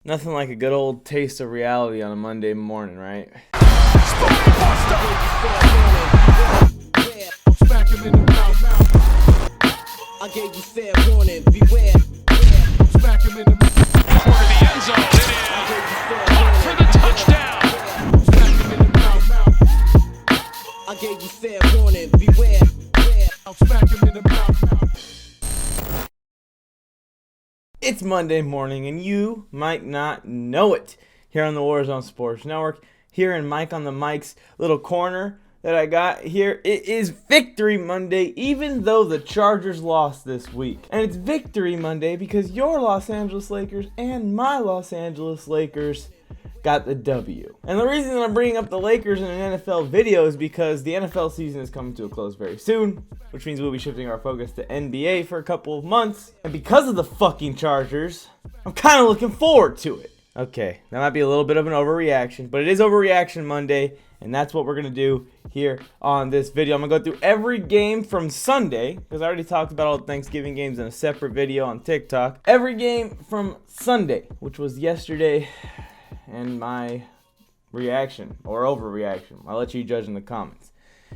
Nothing like a good old taste of reality on a Monday morning, right? I gave you fair warning, beware. Smack him in the toward the end zone. It is caught for the touchdown. Smack him in the mouth. I gave you fair warning, beware. Smack him in the mouth. It's Monday morning, and you might not know it. Here on the Warzone Sports Network, here in Mike on the Mike's little corner that I got here, it is Victory Monday, even though the Chargers lost this week. And it's Victory Monday because your Los Angeles Lakers and my Los Angeles Lakers got the W. And the reason that I'm bringing up the Lakers in an NFL video is because the NFL season is coming to a close very soon, which means we'll be shifting our focus to NBA for a couple of months. And because of the fucking Chargers, I'm kind of looking forward to it. Okay, that might be a little bit of an overreaction, but it is Overreaction Monday, and that's what we're going to do here on this video. I'm going to go through every game from Sunday, because I already talked about all the Thanksgiving games in a separate video on TikTok. Every game from Sunday, which was yesterday, and my reaction, or overreaction. I'll let you judge in the comments.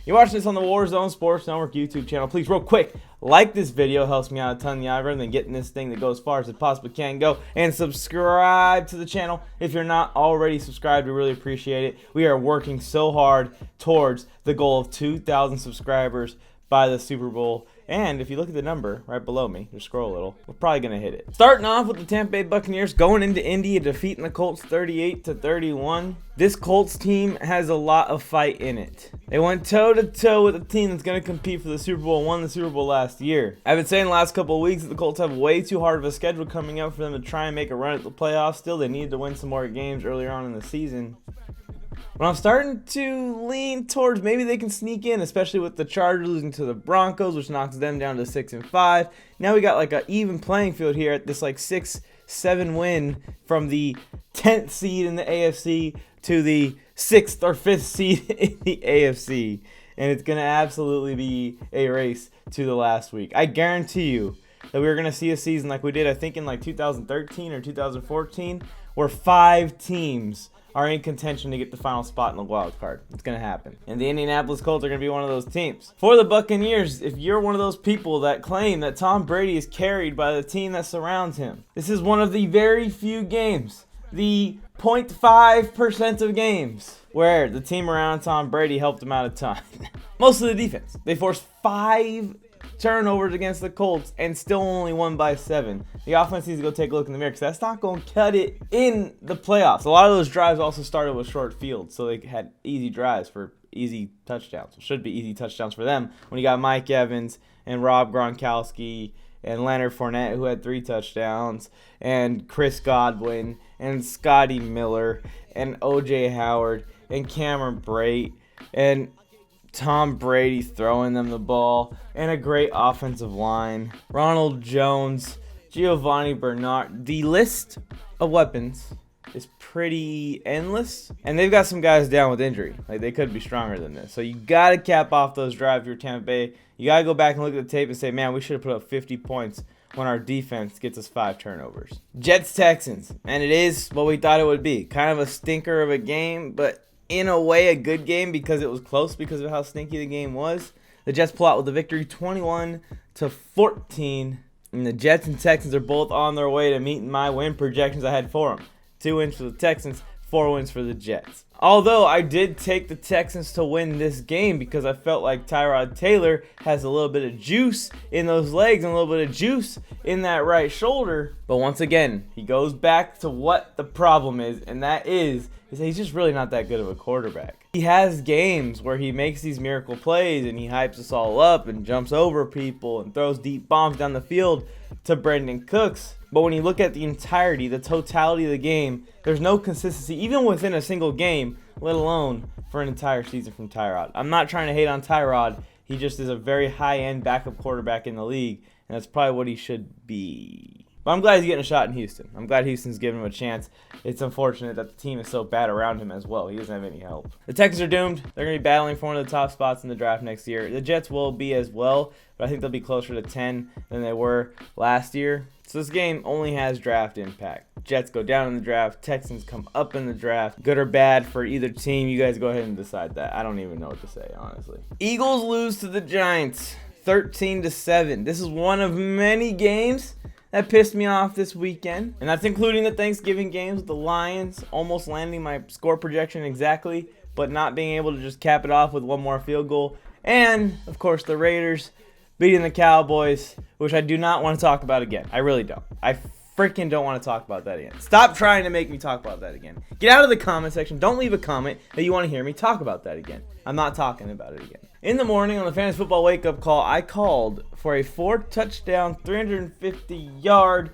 You're watching this on the Warzone Sports Network YouTube channel. Please, real quick, like this video. Helps me out a ton in the algorithm and getting this thing to go as far as it possibly can go. And subscribe to the channel if you're not already subscribed. We really appreciate it. We are working so hard towards the goal of 2,000 subscribers by the Super Bowl. And if you look at the number right below me, just scroll a little, we're probably going to hit it. Starting off with the Tampa Bay Buccaneers going into Indy and defeating the Colts 38-31. This Colts team has a lot of fight in it. They went toe-to-toe with a team that's going to compete for the Super Bowl and won the Super Bowl last year. I've been saying the last couple of weeks that the Colts have way too hard of a schedule coming up for them to try and make a run at the playoffs. Still, they needed to win some more games earlier on in the season. But I'm starting to lean towards maybe they can sneak in, especially with the Chargers losing to the Broncos, which knocks them down to 6-5. Now we got like an even playing field here at this like 6-7 win from the 10th seed in the AFC to the 6th or 5th seed in the AFC. And it's going to absolutely be a race to the last week. I guarantee you that we're going to see a season like we did, I think, in like 2013 or 2014, where 5 teams are in contention to get the final spot in the wild card. It's going to happen. And the Indianapolis Colts are going to be one of those teams. For the Buccaneers, if you're one of those people that claim that Tom Brady is carried by the team that surrounds him, this is one of the very few games, the 0.5% of games, where the team around Tom Brady helped him out a ton. Most of the defense. They forced 5 turnovers against the Colts and still only won by 7. The offense needs to go take a look in the mirror because that's not going to cut it in the playoffs. A lot of those drives also started with short fields, so they had easy drives for easy touchdowns. It should be easy touchdowns for them when you got Mike Evans and Rob Gronkowski and Leonard Fournette, who had 3 touchdowns, and Chris Godwin and Scotty Miller and O.J. Howard and Cameron Brate and Tom Brady throwing them the ball, and a great offensive line. Ronald Jones, Giovanni Bernard. The list of weapons is pretty endless, and they've got some guys down with injury. Like, they could be stronger than this. So you got to cap off those drives for Tampa Bay. You got to go back and look at the tape and say, man, we should have put up 50 points when our defense gets us 5 turnovers. Jets-Texans, and it is what we thought it would be. Kind of a stinker of a game, but in a way a good game because it was close because of how stinky the game was. The Jets pull out with the victory 21-14. And the Jets and Texans are both on their way to meeting my win projections I had for them. 2 wins for the Texans, 4 wins for the Jets. Although I did take the Texans to win this game because I felt like Tyrod Taylor has a little bit of juice in those legs and a little bit of juice in that right shoulder. But once again, he goes back to what the problem is, and that is that he's just really not that good of a quarterback. He has games where he makes these miracle plays and he hypes us all up and jumps over people and throws deep bombs down the field to Brandon Cooks. But when you look at the entirety, the totality of the game, there's no consistency, even within a single game, let alone for an entire season from Tyrod. I'm not trying to hate on Tyrod. He just is a very high-end backup quarterback in the league, and that's probably what he should be. But I'm glad he's getting a shot in Houston. I'm glad Houston's giving him a chance. It's unfortunate that the team is so bad around him as well. He doesn't have any help. The Texans are doomed. They're going to be battling for one of the top spots in the draft next year. The Jets will be as well, but I think they'll be closer to 10 than they were last year. So this game only has draft impact. Jets go down in the draft. Texans come up in the draft. Good or bad for either team, you guys go ahead and decide that. I don't even know what to say, honestly. Eagles lose to the Giants 13-7. This is one of many games that pissed me off this weekend, and that's including the Thanksgiving games with the Lions almost landing my score projection exactly, but not being able to just cap it off with one more field goal. And, of course, the Raiders beating the Cowboys, which I do not want to talk about again. I really don't. I freaking don't want to talk about that again. Stop trying to make me talk about that again. Get out of the comment section. Don't leave a comment that you want to hear me talk about that again. I'm not talking about it again. In the morning on the Fantasy Football Wake Up Call, I called for a 4-touchdown, 350-yard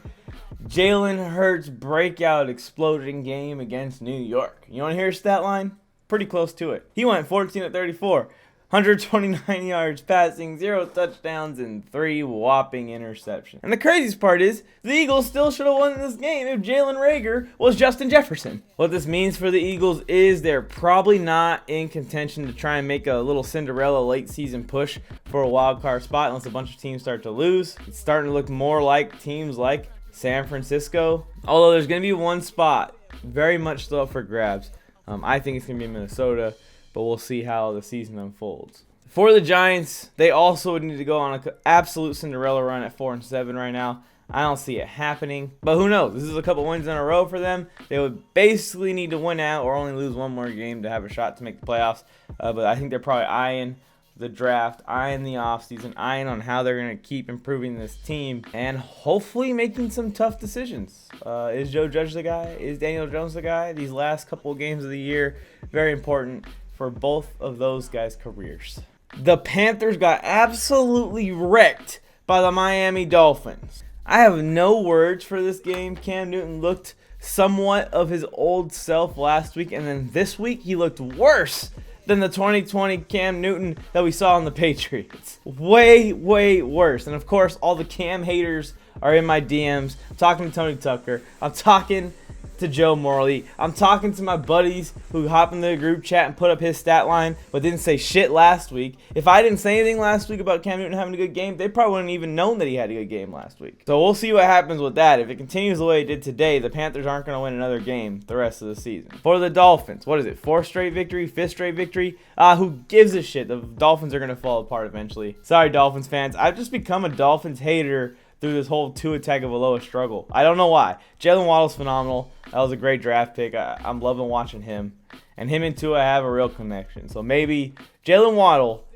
Jalen Hurts breakout explosion game against New York. You want to hear a stat line? Pretty close to it. He went 14-34. 129 yards passing, 0 touchdowns, and 3 whopping interceptions. And the craziest part is, the Eagles still should have won this game if Jalen Reagor was Justin Jefferson. What this means for the Eagles is they're probably not in contention to try and make a little Cinderella late season push for a wild card spot unless a bunch of teams start to lose. It's starting to look more like teams like San Francisco. Although there's going to be one spot very much still up for grabs. I think it's going to be Minnesota. But we'll see how the season unfolds. For the Giants, they also would need to go on an absolute Cinderella run at 4-7 right now. I don't see it happening, but who knows? This is a couple wins in a row for them. They would basically need to win out or only lose one more game to have a shot to make the playoffs. But I think they're probably eyeing the draft, eyeing the offseason, eyeing on how they're going to keep improving this team, and hopefully making some tough decisions. Is Joe Judge the guy? Is Daniel Jones the guy? These last couple of games of the year, very important for both of those guys' careers. The Panthers got absolutely wrecked by the Miami Dolphins. I have no words for this game. Cam Newton looked somewhat of his old self last week, and then this week he looked worse than the 2020 Cam Newton that we saw on the Patriots. Way, way worse. And of course, all the Cam haters are in my DMs. I'm talking to Tony Tucker. I'm talking to Joe Morley. I'm talking to my buddies who hop in the group chat and put up his stat line but didn't say shit last week. If I didn't say anything last week about Cam Newton having a good game, they probably wouldn't even known that he had a good game last week. So we'll see what happens with that. If it continues the way it did today, the Panthers aren't going to win another game the rest of the season. For the Dolphins, what is it? 4th straight victory? 5th straight victory? Who gives a shit? The Dolphins are going to fall apart eventually. Sorry, Dolphins fans. I've just become a Dolphins hater through this whole Tua Tagovailoa struggle. I don't know why. Jalen Waddle's phenomenal. That was a great draft pick. I'm loving watching him. And him and Tua have a real connection. So maybe Jalen Waddle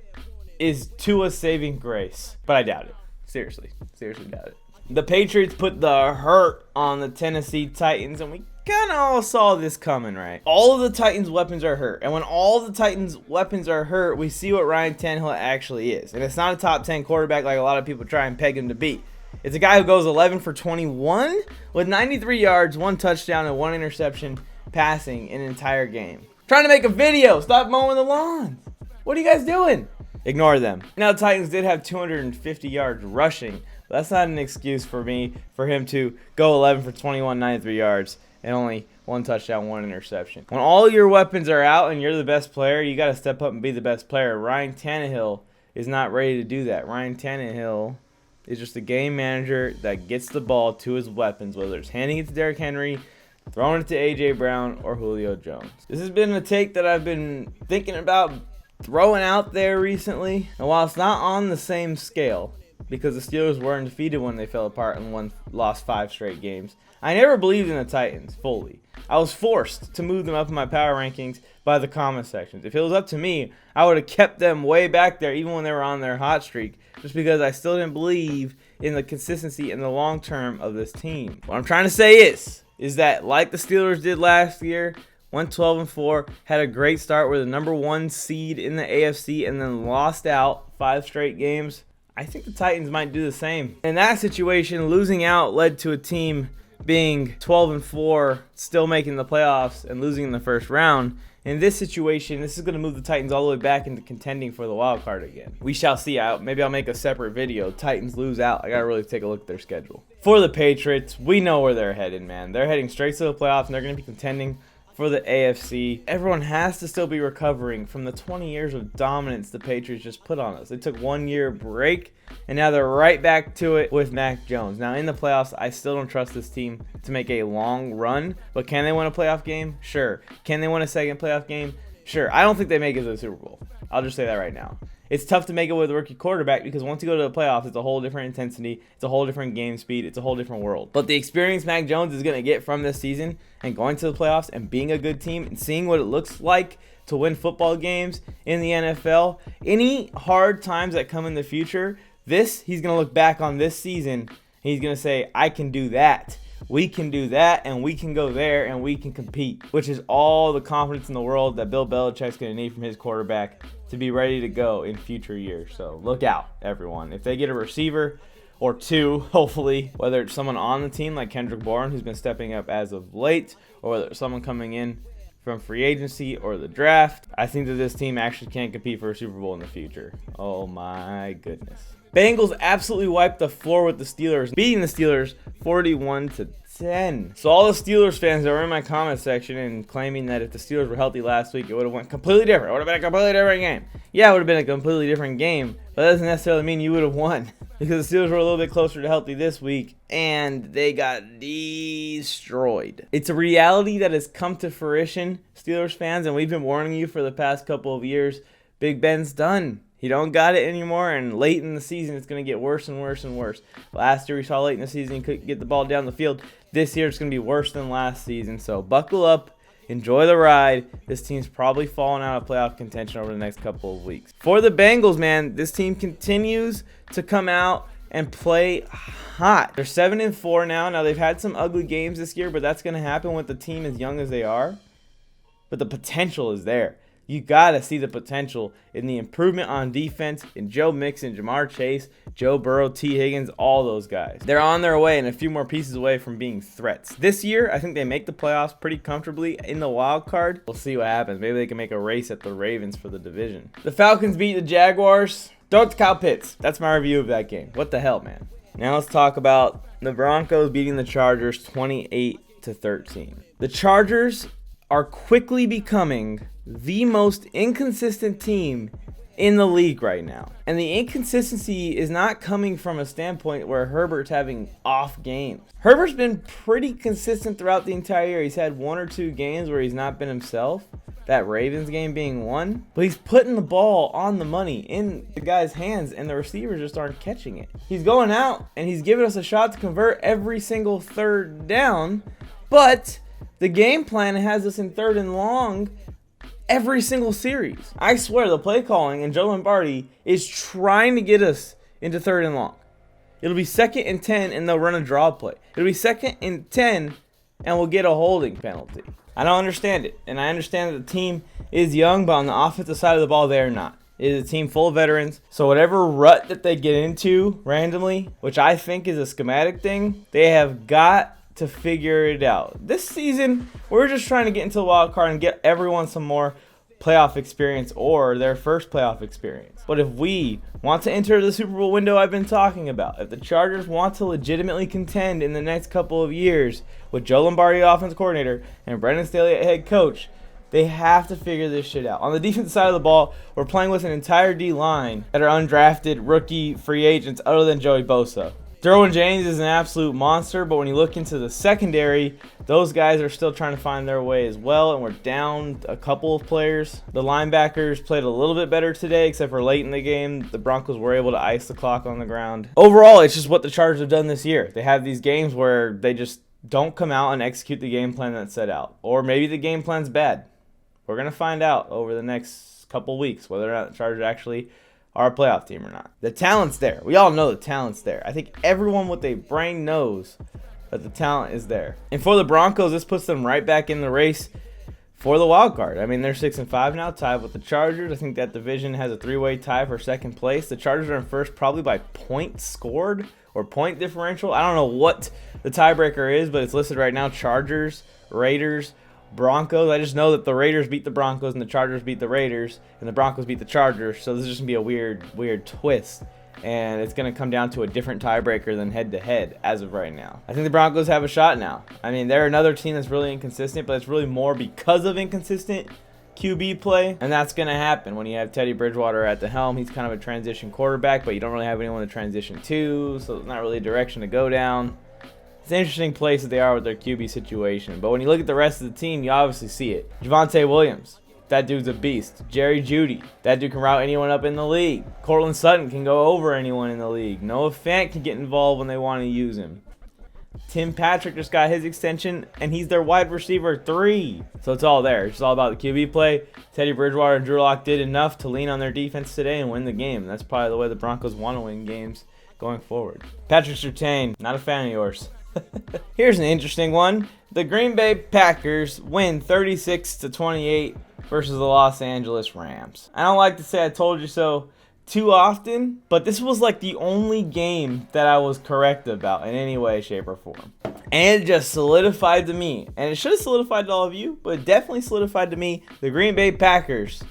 is Tua's saving grace. But I doubt it. Seriously doubt it. The Patriots put the hurt on the Tennessee Titans, and we kind of all saw this coming, right? All of the Titans' weapons are hurt. And when all the Titans' weapons are hurt, we see what Ryan Tannehill actually is. And it's not a top 10 quarterback like a lot of people try and peg him to be. It's a guy who goes 11 for 21 with 93 yards, 1 touchdown, and 1 interception passing an entire game. Trying to make a video. Stop mowing the lawn. What are you guys doing? Ignore them. Now, the Titans did have 250 yards rushing. But that's not an excuse for him to go 11 for 21, 93 yards, and only 1 touchdown, 1 interception. When all your weapons are out and you're the best player, you got to step up and be the best player. Ryan Tannehill is not ready to do that. Ryan Tannehill is just a game manager that gets the ball to his weapons, whether it's handing it to Derrick Henry, throwing it to A.J. Brown, or Julio Jones. This has been a take that I've been thinking about throwing out there recently. And while it's not on the same scale, because the Steelers were undefeated when they fell apart and lost 5 straight games, I never believed in the Titans fully. I was forced to move them up in my power rankings by the comment sections. If it was up to me, I would have kept them way back there even when they were on their hot streak, just because I still didn't believe in the consistency and the long term of this team. What I'm trying to say is that like the Steelers did last year, went 12-4, had a great start with the number 1 seed in the AFC, and then lost out 5 straight games. I think the Titans might do the same. In that situation, losing out led to a team being 12-4, still making the playoffs and losing in the first round. In this situation, this is going to move the Titans all the way back into contending for the wild card again. We shall see. Maybe I'll make a separate video. Titans lose out. I got to really take a look at their schedule. For the Patriots, we know where they're headed, man. They're heading straight to the playoffs, and they're going to be contending for the AFC. Everyone has to still be recovering from the 20 years of dominance the Patriots just put on us. They took 1 year break, and now they're right back to it with Mac Jones. Now, in the playoffs, I still don't trust this team to make a long run, but can they win a playoff game? Sure. Can they win a second playoff game? Sure. I don't think they make it to the Super Bowl. I'll just say that right now. It's tough to make it with a rookie quarterback because once you go to the playoffs, it's a whole different intensity. It's a whole different game speed. It's a whole different world. But the experience Mac Jones is going to get from this season and going to the playoffs and being a good team and seeing what it looks like to win football games in the NFL, any hard times that come in the future, he's going to look back on this season and he's going to say, I can do that. We can do that, and we can go there, and we can compete, which is all the confidence in the world that Bill Belichick's going to need from his quarterback to be ready to go in future years. So look out, everyone. If they get a receiver or two, hopefully, whether it's someone on the team like Kendrick Bourne, who's been stepping up as of late, or whether it's someone coming in from free agency or the draft, I think that this team actually can compete for a Super Bowl in the future. Oh my goodness. Bengals absolutely wiped the floor with the Steelers, beating the Steelers 41-10. So all the Steelers fans that were in my comment section and claiming that if the Steelers were healthy last week, it would have went completely different. It would have been a completely different game. Yeah, it would have been a completely different game, but that doesn't necessarily mean you would have won because the Steelers were a little bit closer to healthy this week, and they got destroyed. It's a reality that has come to fruition, Steelers fans, and we've been warning you for the past couple of years. Big Ben's done. He don't got it anymore, and late in the season, it's going to get worse and worse and worse. Last year, we saw late in the season, he couldn't get the ball down the field. This year, it's going to be worse than last season, so buckle up. Enjoy the ride. This team's probably falling out of playoff contention over the next couple of weeks. For the Bengals, man, this team continues to come out and play hot. They're 7-4 now. Now, they've had some ugly games this year, but that's going to happen with the team as young as they are. But the potential is there. You got to see the potential in the improvement on defense in Joe Mixon, Jamar Chase, Joe Burrow, T. Higgins, all those guys. They're on their way and a few more pieces away from being threats. This year, I think they make the playoffs pretty comfortably in the wild card. We'll see what happens. Maybe they can make a race at the Ravens for the division. The Falcons beat the Jaguars. Throw it to Kyle Pitts. That's my review of that game. What the hell, man? Now let's talk about the Broncos beating the Chargers 28-13. The Chargers are quickly becoming the most inconsistent team in the league right now. And the inconsistency is not coming from a standpoint where Herbert's having off games. Herbert's been pretty consistent throughout the entire year. He's had 1 or 2 games where he's not been himself. That Ravens game being one. But he's putting the ball on the money in the guy's hands, and the receivers just aren't catching it. He's going out, and he's giving us a shot to convert every single third down. But the game plan has us in 3rd and long every single series. I swear the play calling and Joe Lombardi is trying to get us into 3rd and long. It'll be 2nd and 10 and they'll run a draw play. It'll be 2nd and 10 and we'll get a holding penalty. I don't understand it. And I understand that the team is young, but on the offensive side of the ball, they're not. It is a team full of veterans. So whatever rut that they get into randomly, which I think is a schematic thing, they have got to figure it out. This season, we're just trying to get into the wild card and get everyone some more playoff experience or their first playoff experience. But if we want to enter the Super Bowl window I've been talking about, if the Chargers want to legitimately contend in the next couple of years with Joe Lombardi, offensive coordinator, and Brandon Staley at head coach, they have to figure this shit out. On the defensive side of the ball, we're playing with an entire D-line that are undrafted rookie free agents other than Joey Bosa. Derwin James is an absolute monster, but when you look into the secondary, those guys are still trying to find their way as well, and we're down a couple of players. The linebackers played a little bit better today, except for late in the game. The Broncos were able to ice the clock on the ground. Overall, it's just what the Chargers have done this year. They have these games where they just don't come out and execute the game plan that's set out. Or maybe the game plan's bad. We're going to find out over the next couple weeks whether or not the Chargers actually are a playoff team or not. The talent's there. We all know the talent's there. I think everyone with a brain knows that the talent is there. And for the Broncos, this puts them right back in the race for the wild card. I mean, they're 6-5 now, tied with the Chargers. I think that division has a 3-way tie for second place. The Chargers are in first probably by points scored or point differential. I don't know what the tiebreaker is, but it's listed right now. Chargers, Raiders, Broncos. I just know that the Raiders beat the Broncos and the Chargers beat the Raiders and the Broncos beat the Chargers. So this is just going to be a weird twist. And it's going to come down to a different tiebreaker than head-to-head as of right now. I think the Broncos have a shot now. I mean, they're another team that's really inconsistent, but it's really more because of inconsistent QB play. And that's going to happen when you have Teddy Bridgewater at the helm. He's kind of a transition quarterback, but you don't really have anyone to transition to, so it's not really a direction to go down. It's an interesting place that they are with their QB situation. But when you look at the rest of the team, you obviously see it. Javonte Williams. That dude's a beast. Jerry Jeudy. That dude can route anyone up in the league. Cortland Sutton can go over anyone in the league. Noah Fant can get involved when they want to use him. Tim Patrick just got his extension, and he's their wide receiver 3. So it's all there. It's just all about the QB play. Teddy Bridgewater and Drew Lock did enough to lean on their defense today and win the game. That's probably the way the Broncos want to win games going forward. Patrick Surtain, not a fan of yours. Here's an interesting one. The Green Bay Packers win 36-28 versus the Los Angeles Rams. I don't like to say I told you so too often, but this was like the only game that I was correct about in any way, shape, or form. And it just solidified to me, and it should have solidified to all of you, but it definitely solidified to me, the Green Bay Packers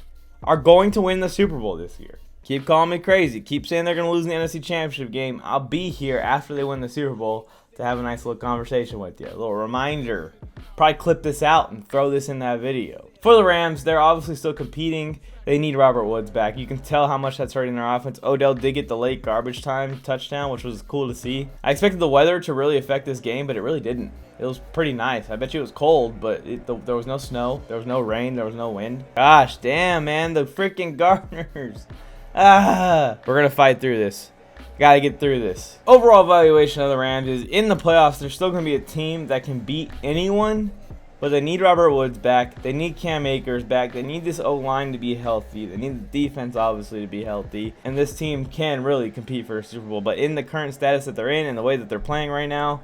are going to win the Super Bowl this year. Keep calling me crazy. Keep saying they're going to lose in the NFC Championship game. I'll be here after they win the Super Bowl to have a nice little conversation with you. A little reminder. Probably clip this out and throw this in that video. For the Rams, they're obviously still competing. They need Robert Woods back. You can tell how much that's hurting their offense. Odell did get the late garbage time touchdown, which was cool to see. I expected the weather to really affect this game, but it really didn't. It was pretty nice. I bet you it was cold, but there was no snow. There was no rain. There was no wind. Gosh, damn, man. The freaking Gardeners. We're going to fight through this. Got to get through this. Overall evaluation of the Rams is in the playoffs, they're still going to be a team that can beat anyone, but they need Robert Woods back. They need Cam Akers back. They need this O-line to be healthy. They need the defense, obviously, to be healthy. And this team can really compete for a Super Bowl. But in the current status that they're in and the way that they're playing right now,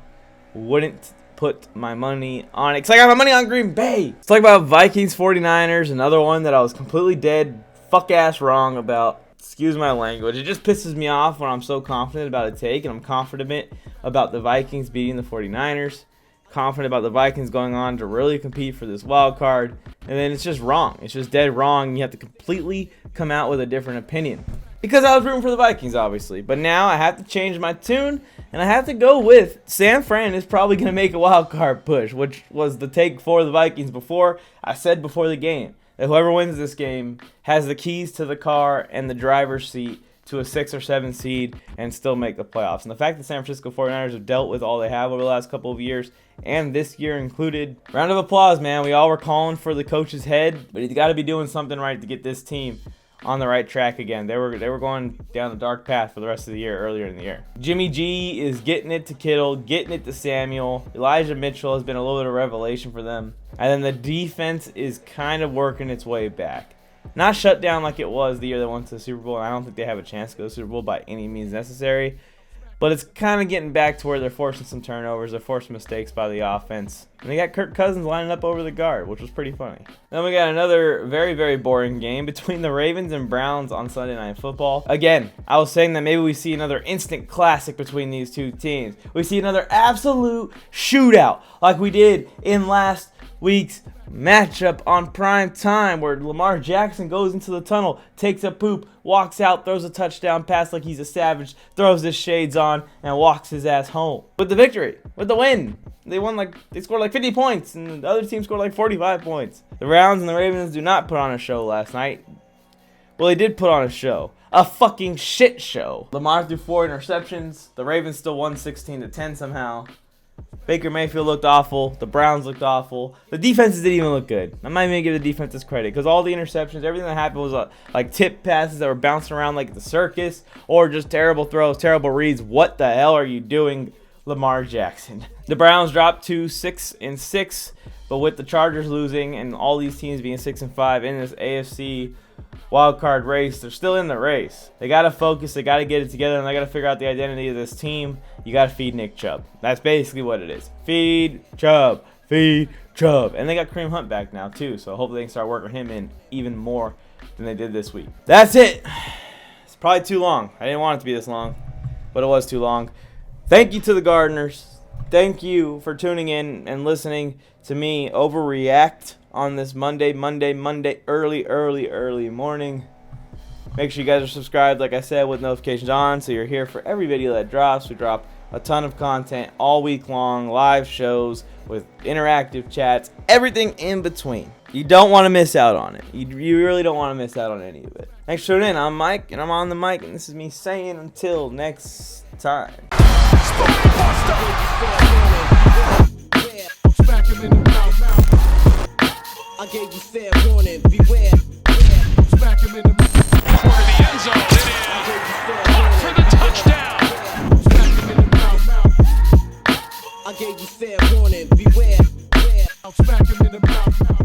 wouldn't put my money on it. Because I got my money on Green Bay. Let's talk about Vikings 49ers, another one that I was completely dead fuck-ass wrong about. Excuse my language. It just pisses me off when I'm so confident about a take, and I'm confident about the Vikings beating the 49ers, confident about the Vikings going on to really compete for this wild card, and then it's just wrong. It's just dead wrong. You have to completely come out with a different opinion. Because I was rooting for the Vikings, obviously. But now I have to change my tune, and I have to go with San Fran is probably going to make a wild card push, which was the take for the Vikings before. I said before the game that whoever wins this game has the keys to the car and the driver's seat to a 6 or 7 seed and still make the playoffs. And the fact that San Francisco 49ers have dealt with all they have over the last couple of years, and this year included, round of applause, man. We all were calling for the coach's head, but he's got to be doing something right to get this team on the right track again. They were going down the dark path for the rest of the year earlier in the year. Jimmy G is getting it to Kittle, getting it to Samuel. Elijah Mitchell has been a little bit of revelation for them. And then the defense is kind of working its way back. Not shut down like it was the year they went to the Super Bowl. And I don't think they have a chance to go to the Super Bowl by any means necessary. But it's kind of getting back to where they're forcing some turnovers. They're forcing mistakes by the offense. And they got Kirk Cousins lining up over the guard, which was pretty funny. Then we got another very, very boring game between the Ravens and Browns on Sunday Night Football. Again, I was saying that maybe we see another instant classic between these two teams. We see another absolute shootout like we did in last week's matchup on prime time, where Lamar Jackson goes into the tunnel, takes a poop, walks out, throws a touchdown pass like he's a savage, throws his shades on, and walks his ass home with the victory, with the win. They scored like 50 points, and the other team scored like 45 points. The Browns and the Ravens do not put on a show last night. Well, they did put on a show. A fucking shit show. Lamar threw 4 interceptions. The Ravens still won 16-10 somehow. Baker Mayfield looked awful. The Browns looked awful. The defenses didn't even look good. I'm not even going to give the defenses credit, because all the interceptions, everything that happened was like tip passes that were bouncing around like the circus, or just terrible throws, terrible reads. What the hell are you doing, Lamar Jackson? The Browns dropped to 6-6, but with the Chargers losing and all these teams being 6-5 in this AFC wildcard race, they're still in the race. They got to focus, they got to get it together, and they got to figure out the identity of this team. You got to feed Nick Chubb. That's basically what it is. Feed Chubb. Feed Chubb. And they got Kareem Hunt back now too, so hopefully they can start working him in even more than they did this week. That's it. It's probably too long. I didn't want it to be this long, but it was too long. Thank you to the Gardeners. Thank you for tuning in and listening to me overreact on this Monday, early morning. Make sure you guys are subscribed, like I said, with notifications on, so you're here for every video that drops. We drop a ton of content all week long, live shows with interactive chats, everything in between. You don't want to miss out on it. You really don't want to miss out on any of it. Thanks for tuning in. I'm Mike, and I'm on the mic, and this is me saying until next time. I gave you fair warning, beware. Smack him in the corner of the end zone. It is caught for the touchdown. Smack him in the mouth. I gave you fair warning, beware. Smack him in the mouth.